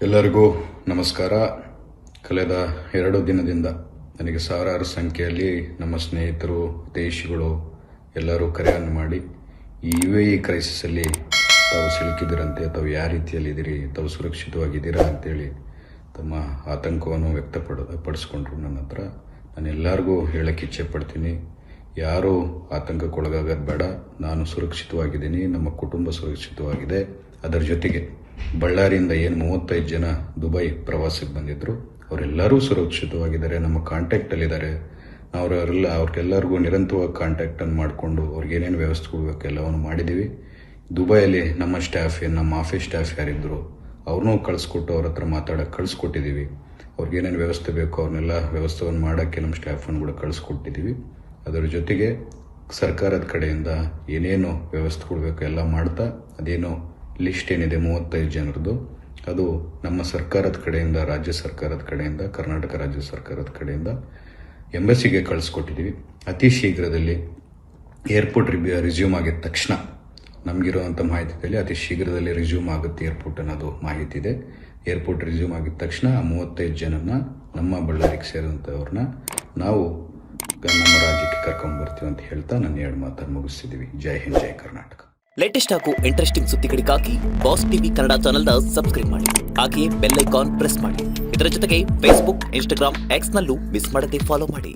ಎಲ್ಲರಿಗೂ ನಮಸ್ಕಾರ. ಕಳೆದ 2 ದಿನದಿಂದ ನನಗೆ ಸಾವಿರಾರು ಸಂಖ್ಯೆಯಲ್ಲಿ ನಮ್ಮ ಸ್ನೇಹಿತರು, ದೇಶಿಗಳು ಎಲ್ಲರೂ ಕರೆಯನ್ನು ಮಾಡಿ ಈ UAE ಕ್ರೈಸಿಸಲ್ಲಿ ತಾವು ಸಿಲುಕಿದಿರಂತೆ, ತಾವು ಯಾವ ರೀತಿಯಲ್ಲಿದ್ದೀರಿ, ತಾವು ಸುರಕ್ಷಿತವಾಗಿದ್ದೀರಾ ಅಂತೇಳಿ ತಮ್ಮ ಆತಂಕವನ್ನು ವ್ಯಕ್ತಪಡಿಸ್ಕೊಂಡ್ರು ನನ್ನ ಹತ್ರ. ನಾನು ಎಲ್ಲರಿಗೂ ಹೇಳಕ್ಕೆ ಇಚ್ಛೆ ಪಡ್ತೀನಿ, ಯಾರೂ ಆತಂಕಕ್ಕೊಳಗಾಗೋದು ಬೇಡ. ನಾನು ಸುರಕ್ಷಿತವಾಗಿದ್ದೀನಿ, ನಮ್ಮ ಕುಟುಂಬ ಸುರಕ್ಷಿತವಾಗಿದೆ. ಅದರ ಜೊತೆಗೆ ಬಳ್ಳಾರಿಯಿಂದ ಏನು 35 ಜನ ದುಬೈ ಪ್ರವಾಸಕ್ಕೆ ಬಂದಿದ್ದರು ಅವರೆಲ್ಲರೂ ಸುರಕ್ಷಿತವಾಗಿದ್ದಾರೆ, ನಮ್ಮ ಕಾಂಟ್ಯಾಕ್ಟಲ್ಲಿದ್ದಾರೆ. ಅವ್ರಿಗೆಲ್ಲರಿಗೂ ನಿರಂತರವಾಗಿ ಕಾಂಟ್ಯಾಕ್ಟನ್ನು ಮಾಡಿಕೊಂಡು ಅವ್ರಿಗೇನೇನು ವ್ಯವಸ್ಥೆ ಕೊಡಬೇಕು ಎಲ್ಲವನ್ನು ಮಾಡಿದ್ದೀವಿ. ದುಬೈಯಲ್ಲಿ ನಮ್ಮ ಸ್ಟಾಫ್ ನಮ್ಮ ಆಫೀಸ್ ಸ್ಟಾಫ್ ಯಾರಿದ್ದರು ಅವ್ರನ್ನೂ ಕಳಿಸ್ಕೊಟ್ಟು ಅವ್ರ ಹತ್ರ ಮಾತಾಡೋಕ್ಕೆ ಕಳಿಸ್ಕೊಟ್ಟಿದ್ದೀವಿ. ಅವ್ರಿಗೇನೇನು ವ್ಯವಸ್ಥೆ ಬೇಕೋ ಅವ್ರನ್ನೆಲ್ಲ ವ್ಯವಸ್ಥೆಯನ್ನು ಮಾಡೋಕ್ಕೆ ನಮ್ಮ ಸ್ಟಾಫನ್ನು ಕೂಡ ಕಳಿಸ್ಕೊಟ್ಟಿದ್ದೀವಿ. ಅದರ ಜೊತೆಗೆ ಸರ್ಕಾರದ ಕಡೆಯಿಂದ ಏನೇನು ವ್ಯವಸ್ಥೆ ಕೊಡಬೇಕು ಎಲ್ಲ ಮಾಡ್ತಾ, ಅದೇನೋ ಲಿಸ್ಟ್ ಏನಿದೆ 35 ಜನರದ್ದು, ಅದು ನಮ್ಮ ಸರ್ಕಾರದ ಕಡೆಯಿಂದ, ರಾಜ್ಯ ಸರ್ಕಾರದ ಕಡೆಯಿಂದ, ಕರ್ನಾಟಕ ರಾಜ್ಯ ಸರ್ಕಾರದ ಕಡೆಯಿಂದ ಎಂಬಸಿಗೆ ಕಳಿಸ್ಕೊಟ್ಟಿದ್ದೀವಿ. ಅತಿ ಶೀಘ್ರದಲ್ಲಿ ಏರ್ಪೋರ್ಟ್ ರಿಸ್ಯೂಮ್ ಆಗಿದ ತಕ್ಷಣ, ನಮಗಿರುವಂಥ ಮಾಹಿತಿಯಲ್ಲಿ ಅತಿ ಶೀಘ್ರದಲ್ಲಿ ರಿಸ್ಯೂಮ್ ಆಗುತ್ತೆ ಏರ್ಪೋರ್ಟ್ ಅನ್ನೋದು ಮಾಹಿತಿ ಇದೆ. ಏರ್ಪೋರ್ಟ್ ರಿಸ್ಯೂಮ್ ಆಗಿದ ತಕ್ಷಣ 35 ಜನನ ನಮ್ಮ ಬಳ್ಳಾರಿಗೆ ಸೇರಿದಂಥವ್ರನ್ನ ನಾವು ನಮ್ಮ ರಾಜ್ಯಕ್ಕೆ ಕರ್ಕೊಂಡ್ಬರ್ತೀವಿ ಅಂತ ಹೇಳ್ತಾ ನನ್ನ 2 ಮಾತನ್ನು ಮುಗಿಸ್ತಿದ್ದೀವಿ. ಜೈ ಹಿಂದ್, ಜೈ ಕರ್ನಾಟಕ. ಲೇಟೆಸ್ಟ್ ಹಾಗೂ ಇಂಟ್ರೆಸ್ಟಿಂಗ್ ಸುದ್ದಿಗಳಿಗಾಗಿ ಬಾಸ್ ಟಿವಿ ಕನ್ನಡ ಚಾನೆಲ್ನ ಸಬ್ಸ್ಕ್ರೈಬ್ ಮಾಡಿ. ಹಾಗೆಯೇ ಬೆಲ್ ಐಕಾನ್ ಪ್ರೆಸ್ ಮಾಡಿ. ಇದರ ಜೊತೆಗೆ ಫೇಸ್ಬುಕ್, ಇನ್ಸ್ಟಾಗ್ರಾಮ್, ಎಕ್ಸ್ ನಲ್ಲೂ ಮಿಸ್ ಮಾಡದೆ ಫಾಲೋ ಮಾಡಿ.